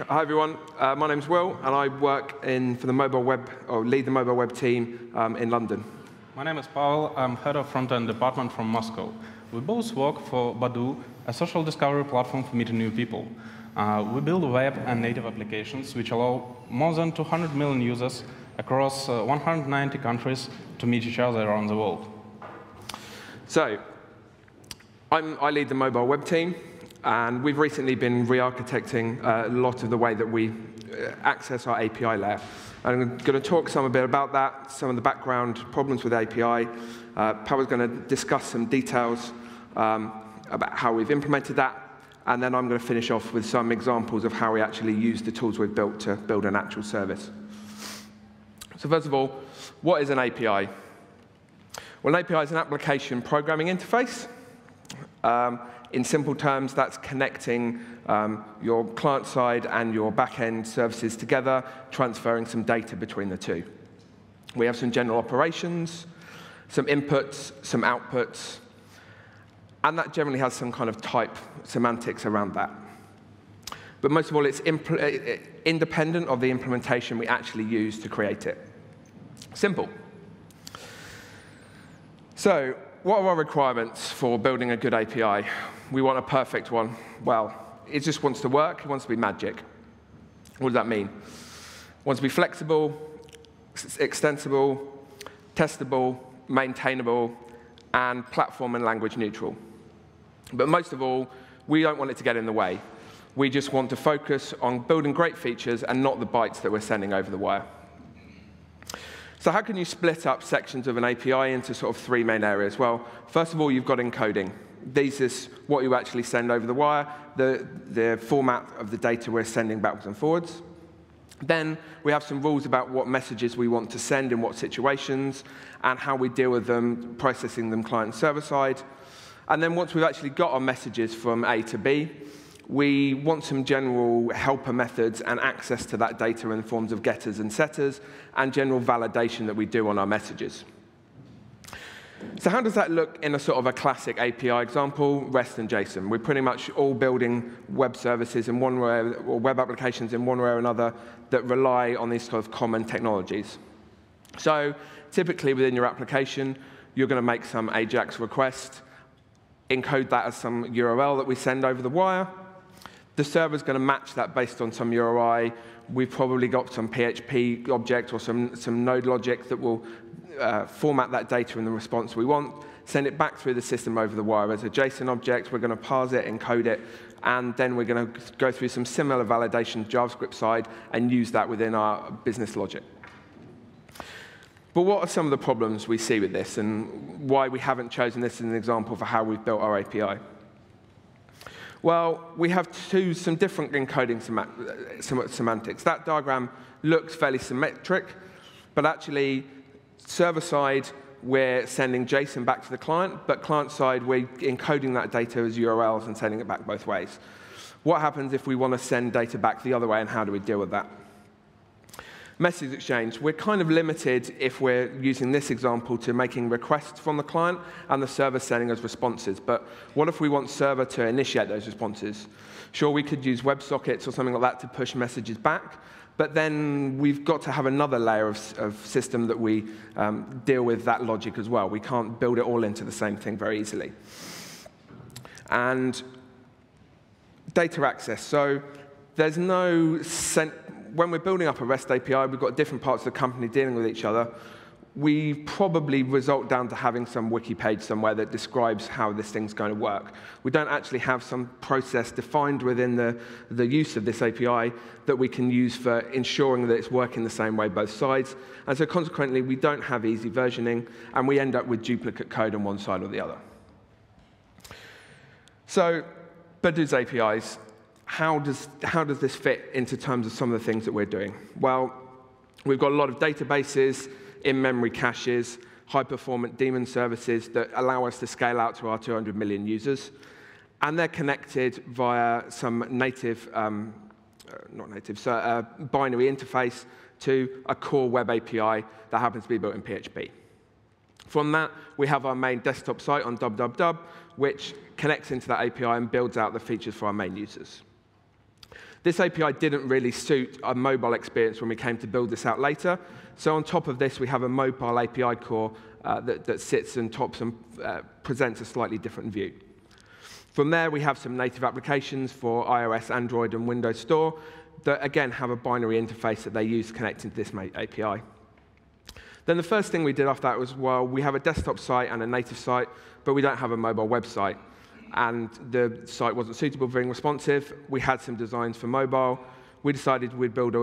Hi everyone, my name's Will, and I work for the mobile web, or lead the mobile web team in London. My name is Pavel. I'm head of front-end department from Moscow. We both work for Badoo, a social discovery platform for meeting new people. We build web and native applications which allow more than 200 million users across 190 countries to meet each other around the world. So, I lead the mobile web team, and we've recently been re-architecting a lot of the way that we access our API layer. And I'm going to talk a bit about that, some of the background problems with API. Pavel's going to discuss some details about how we've implemented that, and then I'm going to finish off with some examples of how we actually use the tools we've built to build an actual service. So first of all, what is an API? Well, an API is an application programming interface. In simple terms, that's connecting your client-side and your back-end services together, transferring some data between the two. We have some general operations, some inputs, some outputs, and that generally has some kind of type semantics around that. But most of all, it's independent of the implementation we actually use to create it. Simple. So, what are our requirements for building a good API? We want a perfect one. Well, it just wants to work. It wants to be magic. What does that mean? It wants to be flexible, extensible, testable, maintainable, and platform and language neutral. But most of all, we don't want it to get in the way. We just want to focus on building great features and not the bytes that we're sending over the wire. So how can you split up sections of an API into sort of three main areas? Well, first of all, you've got encoding. This is what you actually send over the wire, the format of the data we're sending backwards and forwards. Then we have some rules about what messages we want to send in what situations and how we deal with them, processing them client and server side. And then once we've actually got our messages from A to B, we want some general helper methods and access to that data in the forms of getters and setters and general validation that we do on our messages. So how does that look in a sort of a classic API example, REST and JSON? We're pretty much all building web services in one way, or web applications in one way or another that rely on these sort of common technologies. So typically within your application, you're going to make some AJAX request, encode that as some URL that we send over the wire. The server's going to match that based on some URI. We've probably got some PHP object or some node logic that will format that data in the response we want, send it back through the system over the wire as a JSON object. We're going to parse it, encode it, and then we're going to go through some similar validation JavaScript side and use that within our business logic. But what are some of the problems we see with this and why we haven't chosen this as an example for how we've built our API? Well, we have some different encoding semantics. That diagram looks fairly symmetric, but actually, server-side, we're sending JSON back to the client, but client-side, we're encoding that data as URLs and sending it back both ways. What happens if we want to send data back the other way, and how do we deal with that? Message exchange. We're kind of limited if we're using this example to making requests from the client and the server sending us responses. But what if we want server to initiate those responses? Sure, we could use WebSockets or something like that to push messages back, but then we've got to have another layer of system that we deal with that logic as well. We can't build it all into the same thing very easily. And data access. So there's no when we're building up a REST API, we've got different parts of the company dealing with each other. We probably result down to having some wiki page somewhere that describes how this thing's going to work. We don't actually have some process defined within the use of this API that we can use for ensuring that it's working the same way both sides. And so consequently, we don't have easy versioning, and we end up with duplicate code on one side or the other. So Badoo's APIs. How does this fit into terms of some of the things that we're doing? Well, we've got a lot of databases, in-memory caches, high-performant daemon services that allow us to scale out to our 200 million users. And they're connected via some native, binary interface to a core web API that happens to be built in PHP. From that, we have our main desktop site on www, which connects into that API and builds out the features for our main users. This API didn't really suit a mobile experience when we came to build this out later. So on top of this, we have a mobile API core that sits and tops and presents a slightly different view. From there, we have some native applications for iOS, Android, and Windows Store that, again, have a binary interface that they use connecting to this API. Then the first thing we did after that was, well, we have a desktop site and a native site, but we don't have a mobile website. And the site wasn't suitable for being responsive. We had some designs for mobile. We decided we'd build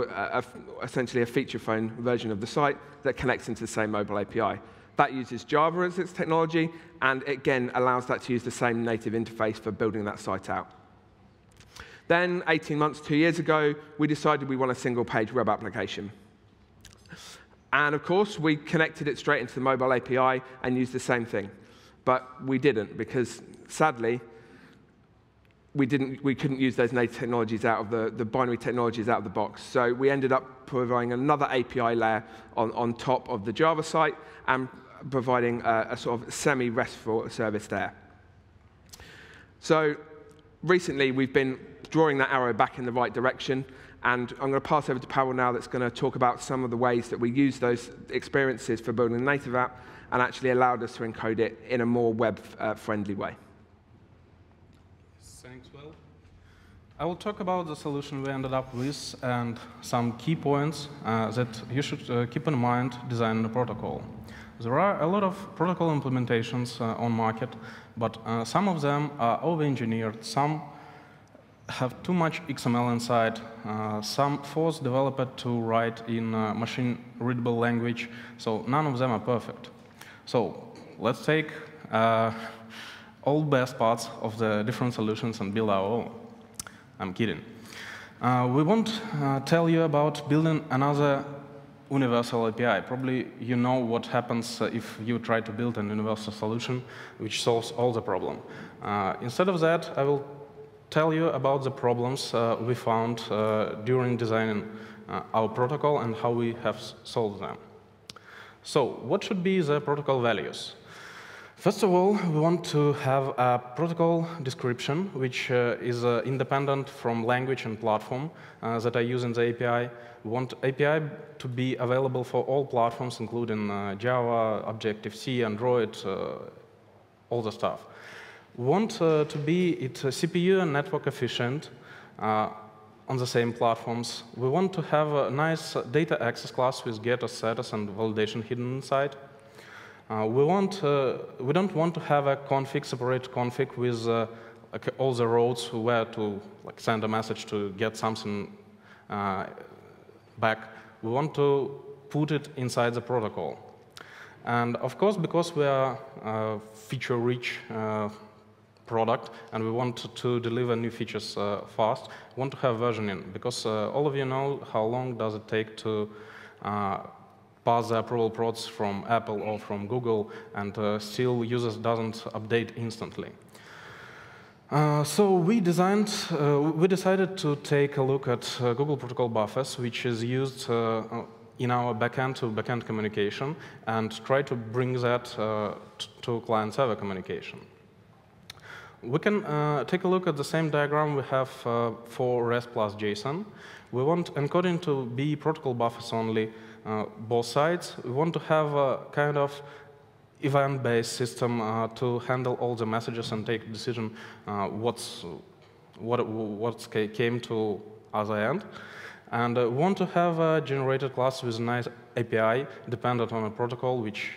essentially a feature phone version of the site that connects into the same mobile API. That uses Java as its technology, and again allows that to use the same native interface for building that site out. Then, 18 months, 2 years ago, we decided we want a single-page web application. And of course, we connected it straight into the mobile API and used the same thing. But we didn't, because sadly, we couldn't use those native technologies out of the binary technologies out of the box. So we ended up providing another API layer on top of the Java site and providing a sort of semi-RESTful service there. So recently, we've been drawing that arrow back in the right direction. And I'm going to pass over to Pavel now that's going to talk about some of the ways that we use those experiences for building a native app and actually allowed us to encode it in a more web-friendly way. Thanks, Will. I will talk about the solution we ended up with and some key points that you should keep in mind designing the protocol. There are a lot of protocol implementations on market, but some of them are over-engineered, some have too much XML inside, some force developer to write in machine-readable language, so none of them are perfect. So let's take all best parts of the different solutions and build our own. I'm kidding. We won't tell you about building another universal API. Probably you know what happens if you try to build an universal solution which solves all the problem. Instead of that, I will tell you about the problems we found during designing our protocol and how we have solved them. So what should be the protocol values? First of all, we want to have a protocol description which is independent from language and platform that I use in the API. We want API to be available for all platforms, including Java, Objective-C, Android, all the stuff. We want to be CPU and network efficient on the same platforms. We want to have a nice data access class with getters, setters, and validation hidden inside. We don't want to have a separate config with all the roads where to send a message to get something back. We want to put it inside the protocol. And of course, because we are a feature-rich product and we want to deliver new features fast, we want to have versioning, because all of you know how long does it take to pass the approval process from Apple or from Google, and still users doesn't update instantly. So we decided to take a look at Google Protocol buffers, which is used in our backend-to-backend communication, and try to bring that to client-server communication. We can take a look at the same diagram we have for REST plus JSON. We want encoding to be protocol buffers only, both sides. We want to have a kind of event-based system to handle all the messages and take a decision what came to other end. And we want to have a generated class with a nice API dependent on a protocol, which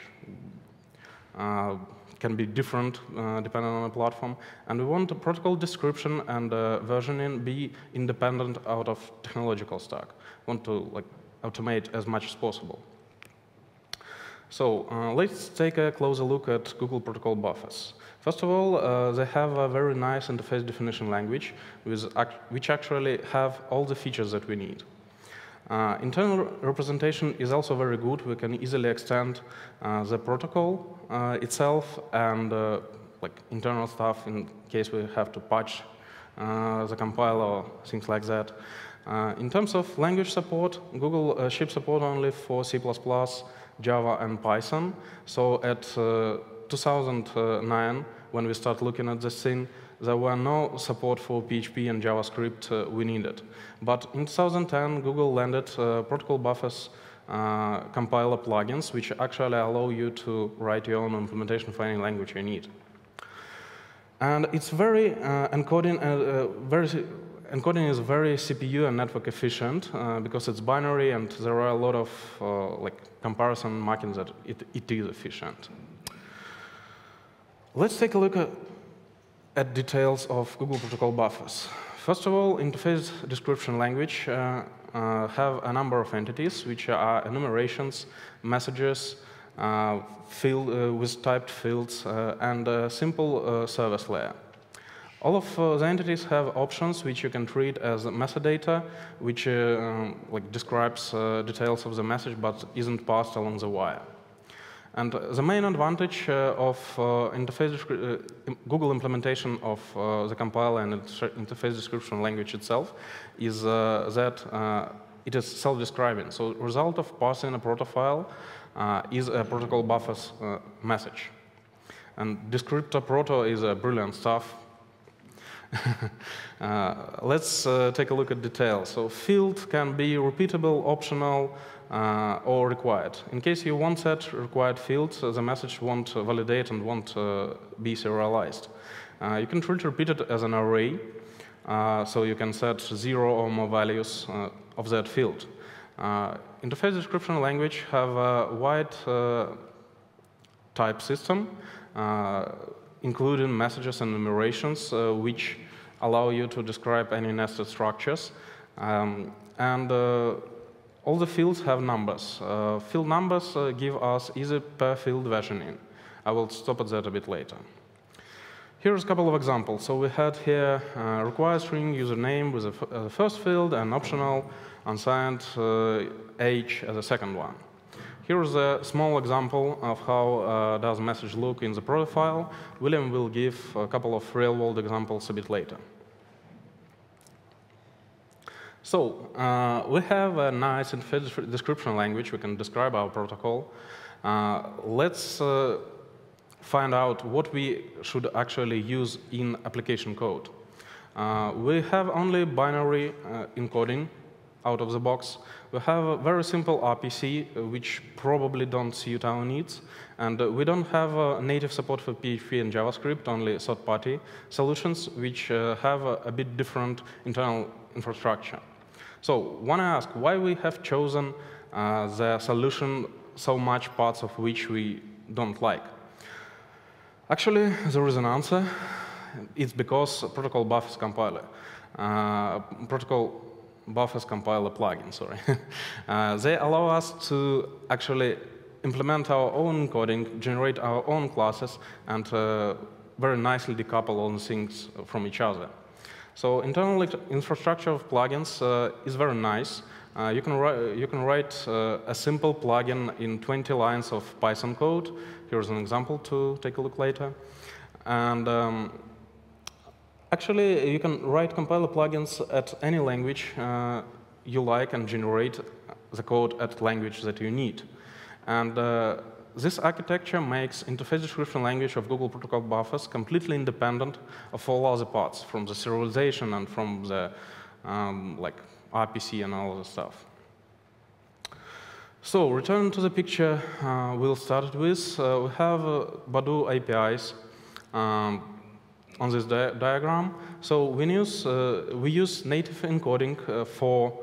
can be different depending on the platform. And we want the protocol description and versioning be independent out of technological stack. We want to automate as much as possible. So let's take a closer look at Google Protocol buffers. First of all, they have a very nice interface definition language which actually have all the features that we need. Internal representation is also very good. We can easily extend the protocol itself and internal stuff in case we have to patch the compiler or things like that. In terms of language support, Google ships support only for C++, Java, and Python. So at 2009, when we start looking at this thing, there were no support for PHP and JavaScript we needed. But in 2010, Google landed protocol buffers compiler plugins, which actually allow you to write your own implementation for any language you need. And it's very encoding is very CPU and network efficient because it's binary, and there are a lot of comparison markings that it is efficient. Let's take a look at details of Google protocol buffers. First of all, interface description language have a number of entities, which are enumerations, messages, with typed fields, and a simple service layer. All of the entities have options which you can treat as metadata, which describes details of the message but isn't passed along the wire. And the main advantage of Google implementation of the compiler and interface description language itself is that it is self-describing. So the result of parsing a proto file is a protocol buffers message. And descriptor proto is brilliant stuff. Let's take a look at details. So field can be repeatable, optional, or required. In case you won't set required fields, the message won't validate and won't be serialized. You can treat repeated as an array, so you can set 0 or more values of that field. Interface description language have a wide type system, including messages and enumerations, which allow you to describe any nested structures. All the fields have numbers. Field numbers give us easy per-field versioning. I will stop at that a bit later. Here's a couple of examples. So we had here required string username with the first field and optional unsigned age as a second one. Here's a small example of how does message look in the profile. William will give a couple of real-world examples a bit later. So we have a nice interface description language. We can describe our protocol. Let's find out what we should actually use in application code. We have only binary encoding out of the box. We have a very simple RPC, which probably don't suit our needs. And we don't have native support for PHP and JavaScript, only third-party solutions, which have a bit different internal infrastructure. So want to ask why we have chosen the solution so much parts of which we don't like. Actually, there is an answer. It's because protocol buffers compiler. Protocol buffers compiler plugin, sorry. They allow us to actually implement our own coding, generate our own classes, and very nicely decouple all the things from each other. So internal infrastructure of plugins is very nice. You can write a simple plugin in 20 lines of Python code. Here's an example to take a look later. And actually, you can write compiler plugins at any language you like and generate the code at language that you need. And this architecture makes interface description language of Google protocol buffers completely independent of all other parts, from the serialization and from the RPC and all the stuff. So returning to the picture we'll start with, we have Badu APIs on this diagram. So we use native encoding for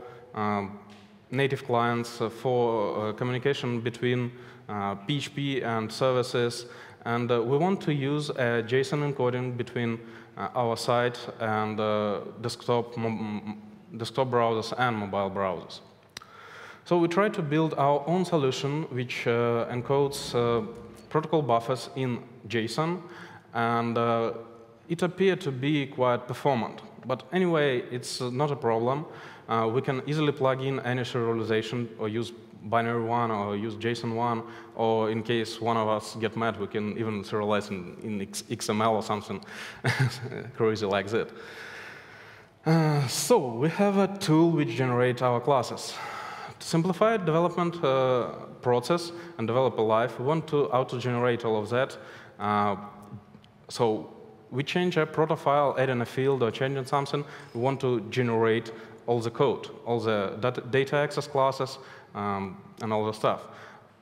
native clients for communication between PHP and services, and we want to use a JSON encoding between our site and desktop browsers and mobile browsers. So we try to build our own solution which encodes protocol buffers in JSON, and it appeared to be quite performant. But anyway, it's not a problem. We can easily plug in any serialization or use binary one or use JSON one, or in case one of us get mad, we can even serialize in XML or something crazy like that. So we have a tool which generates our classes. To simplify development process and developer life, we want to auto-generate all of that. So we change a proto file, adding a field or changing something, we want to generate all the code, all the data access classes, and all the stuff.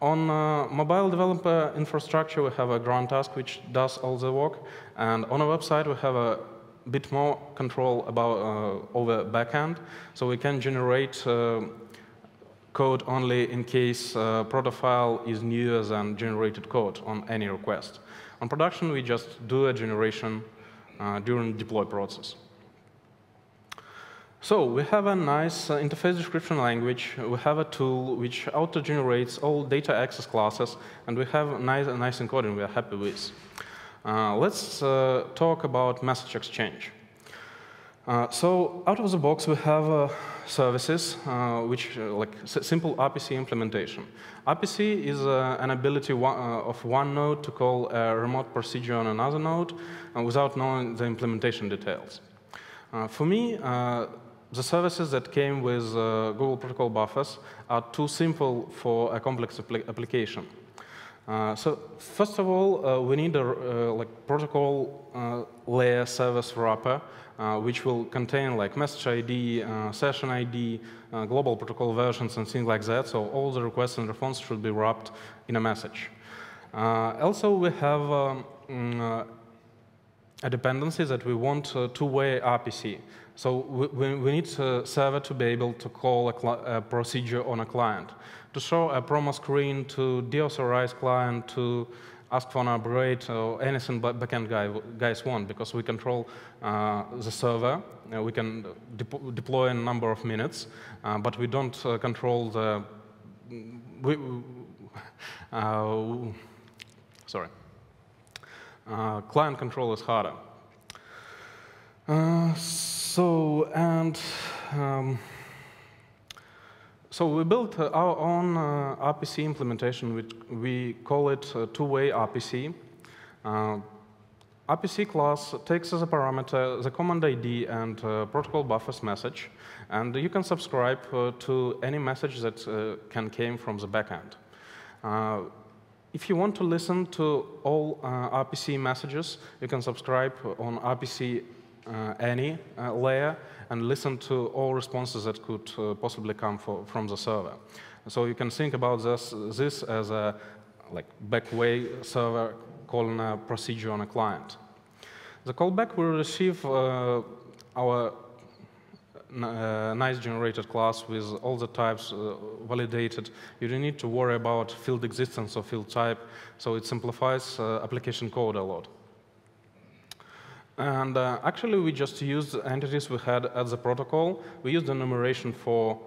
On mobile developer infrastructure, we have a ground task which does all the work. And on our website, we have a bit more control about over backend. So we can generate code only in case proto file is newer than generated code on any request. On production, we just do a generation during deploy process. So we have a nice interface description language. We have a tool which auto-generates all data access classes, and we have a nice encoding we are happy with. Let's talk about message exchange. So out of the box, we have services, which like simple RPC implementation. RPC is an ability of one node to call a remote procedure on another node without knowing the implementation details. For me, the services that came with Google Protocol buffers are too simple for a complex application. So first of all, we need a protocol layer service wrapper, which will contain like message ID, session ID, global protocol versions, and things like that. So all the requests and response should be wrapped in a message. Also, we have a dependency that we want two-way RPC. So we need a server to be able to call a procedure on a client, to show a promo screen, to deauthorize client, to ask for an upgrade, or anything backend guys want, because we control the server. We can deploy in a number of minutes, but we don't control the... sorry. Client control is harder. So we built our own RPC implementation, which we call it two-way RPC. RPC class takes as a parameter the command ID and protocol buffers message, and you can subscribe to any message that can came from the backend. If you want to listen to all RPC messages, you can subscribe on RPC any layer and listen to all responses that could possibly come from the server. So you can think about this as a backway server calling a procedure on a client. The callback will receive our nice generated class with all the types validated. You don't need to worry about field existence or field type, so it simplifies application code a lot. And actually, we just used entities we had at the protocol. We used the enumeration for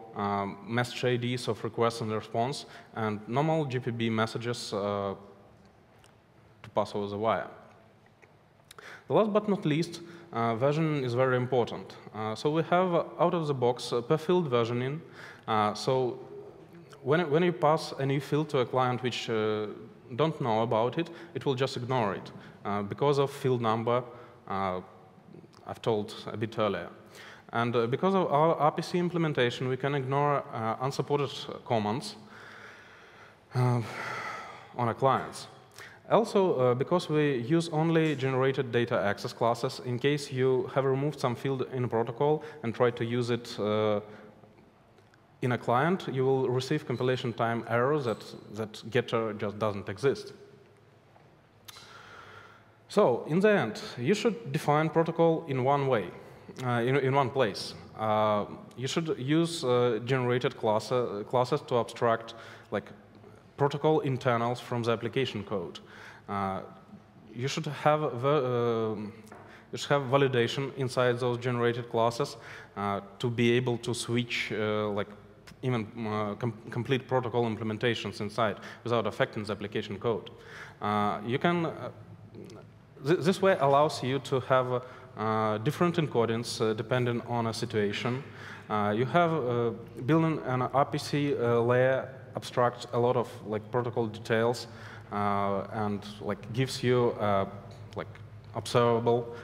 message IDs of request and response, and normal GPB messages to pass over the wire. The last but not least, versioning is very important. So we have out-of-the-box per field versioning. So when you pass a new field to a client which don't know about it, it will just ignore it because of field number. I've told a bit earlier. And because of our RPC implementation, we can ignore unsupported commands on our clients. Also, because we use only generated data access classes, in case you have removed some field in a protocol and try to use it in a client, you will receive compilation time errors that getter just doesn't exist. So, in the end, you should define protocol in one way, in one place. You should use generated classes to abstract protocol internals from the application code. You should have validation inside those generated classes to be able to switch even complete protocol implementations inside without affecting the application code. This way allows you to have different encodings depending on a situation. You have building an RPC layer abstracts a lot of protocol details and gives you observable,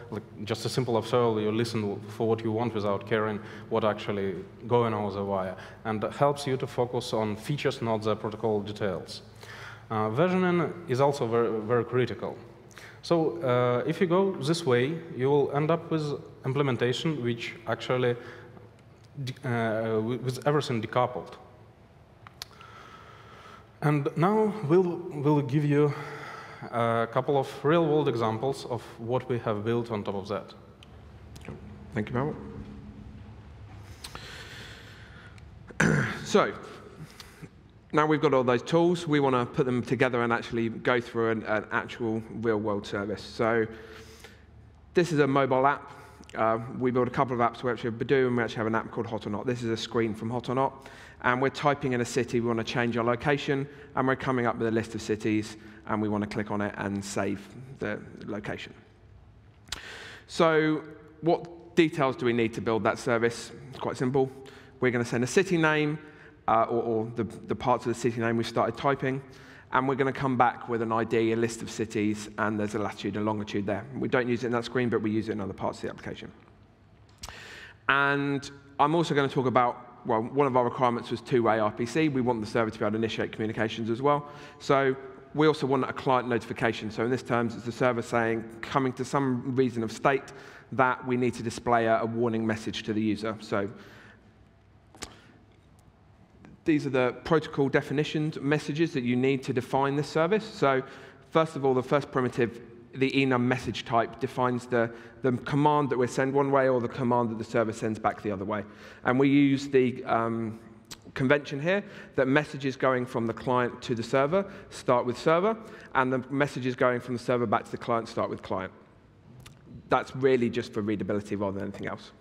just a simple observable. You listen for what you want without caring what actually going over the wire, and helps you to focus on features, not the protocol details. Versioning is also very, very critical. So if you go this way, you will end up with implementation which actually with everything decoupled. And now we'll give you a couple of real-world examples of what we have built on top of that. Thank you, Pavel. So now we've got all those tools, we want to put them together and actually go through an actual real-world service. So this is a mobile app. We built a couple of apps. We actually have Badoo, and we actually have an app called Hot or Not. This is a screen from Hot or Not. And we're typing in a city. We want to change our location, and we're coming up with a list of cities, and we want to click on it and save the location. So what details do we need to build that service? It's quite simple. We're going to send a city name, or the parts of the city name we started typing, and we're going to come back with an ID, a list of cities, and there's a latitude and longitude there. We don't use it in that screen, but we use it in other parts of the application. And I'm also going to talk about, well, one of our requirements was two-way RPC. We want the server to be able to initiate communications as well. So we also want a client notification. So in this terms, it's the server saying, coming to some reason of state, that we need to display a warning message to the user. So these are the protocol definitions, messages that you need to define this service. So first of all, the first primitive, the enum message type, defines the command that we send one way or the command that the server sends back the other way. And we use the convention here that messages going from the client to the server start with server, and the messages going from the server back to the client start with client. That's really just for readability rather than anything else.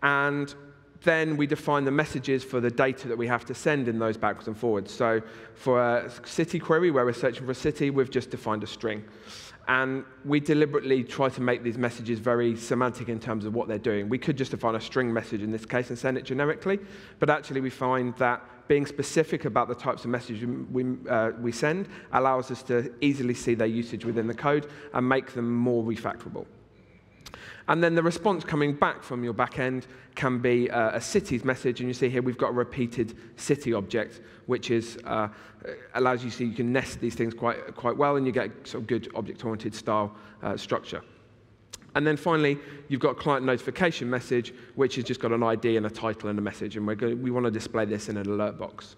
And then we define the messages for the data that we have to send in those backwards and forwards. So for a city query where we're searching for a city, we've just defined a string. And we deliberately try to make these messages very semantic in terms of what they're doing. We could just define a string message in this case and send it generically, but actually we find that being specific about the types of messages we send allows us to easily see their usage within the code and make them more refactorable. And then the response coming back from your backend can be a cities message, and you see here we've got a repeated city object, which is allows you to see you can nest these things quite well, and you get sort of good object-oriented style structure. And then finally, you've got a client notification message, which has just got an ID and a title and a message, and we want to display this in an alert box.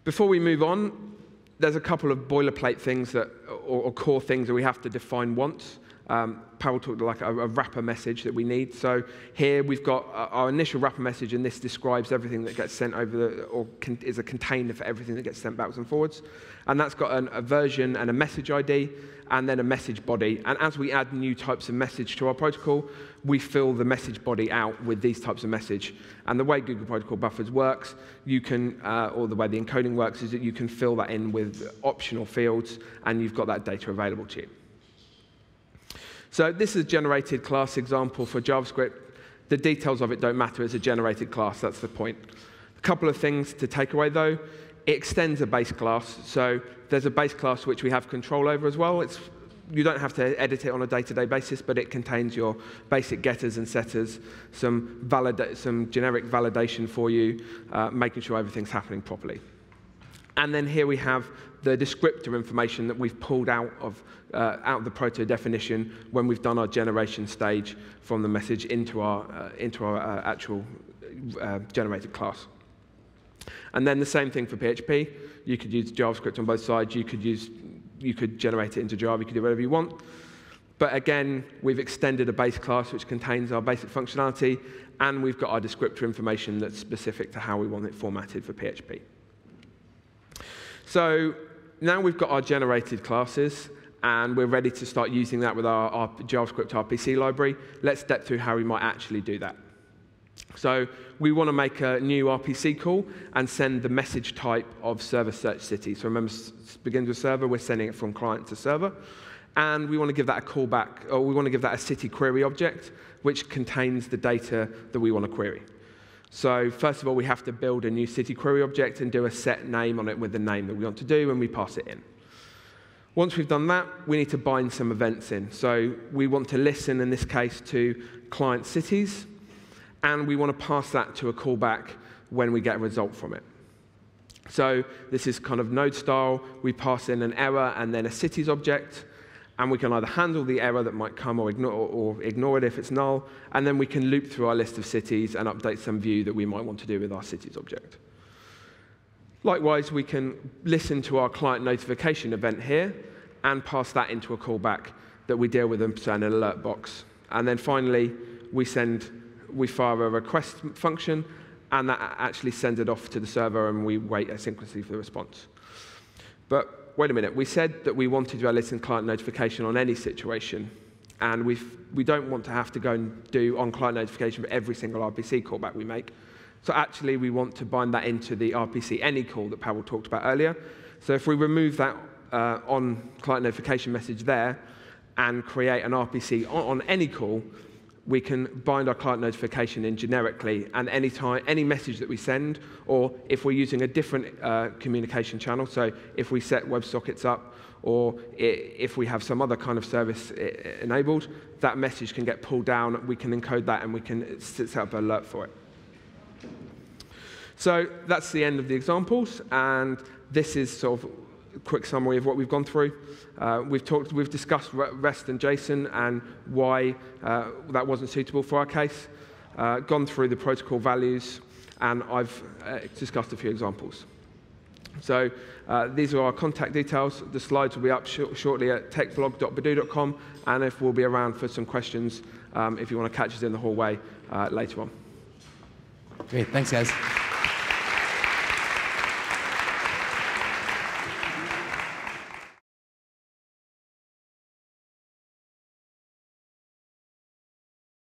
Before we move on, there's a couple of boilerplate things that, or core things that we have to define once. Pavel talked like a wrapper message that we need. So here we've got our initial wrapper message, and this describes everything that gets sent over or is a container for everything that gets sent backwards and forwards. And that's got a version and a message ID, and then a message body. And as we add new types of message to our protocol, we fill the message body out with these types of message. And the way Google Protocol Buffers works, you can, or the way the encoding works, is that you can fill that in with optional fields, and you've got that data available to you. So this is a generated class example for JavaScript. The details of it don't matter. It's a generated class. That's the point. A couple of things to take away, though. It extends a base class. So there's a base class which we have control over as well. You don't have to edit it on a day-to-day basis, but it contains your basic getters and setters, some generic validation for you, making sure everything's happening properly. And then here we have the descriptor information that we've pulled out of the proto definition when we've done our generation stage from the message into our actual generated class. And then the same thing for PHP. You could use JavaScript on both sides. You could generate it into Java. You could do whatever you want. But again, we've extended a base class which contains our basic functionality, and we've got our descriptor information that's specific to how we want it formatted for PHP. So now we've got our generated classes, and we're ready to start using that with our JavaScript RPC library. Let's step through how we might actually do that. So we want to make a new RPC call and send the message type of server search city. So remember, it begins with server. We're sending it from client to server. And we want to give that a callback, or we want to give that a city query object, which contains the data that we want to query. So first of all, we have to build a new city query object and do a set name on it with the name that we want to do, and we pass it in. Once we've done that, we need to bind some events in. So we want to listen, in this case, to client cities, and we want to pass that to a callback when we get a result from it. So this is kind of node style. We pass in an error and then a cities object. And we can either handle the error that might come or ignore it if it's null. And then we can loop through our list of cities and update some view that we might want to do with our cities object. Likewise, we can listen to our client notification event here and pass that into a callback that we deal with in an alert box. And then finally, we fire a request function, and that actually sends it off to the server, and we wait asynchronously for the response. But wait a minute, we said that we wanted to listen client notification on any situation, and we don't want to have to go and do on-client notification for every single RPC callback we make. So actually, we want to bind that into the RPC any call that Pavel talked about earlier. So if we remove that on-client notification message there and create an RPC on any call, we can bind our client notification in generically, and any message that we send, or if we're using a different communication channel, so if we set WebSockets up, or if we have some other kind of service enabled, that message can get pulled down, we can encode that, and we can set up an alert for it. So that's the end of the examples, and this is sort of a quick summary of what we've gone through. We've discussed REST and JSON and why that wasn't suitable for our case, gone through the protocol values, and I've discussed a few examples. So these are our contact details. The slides will be up shortly at techblog.badoo.com, and if we'll be around for some questions if you want to catch us in the hallway later on. Great, thanks guys.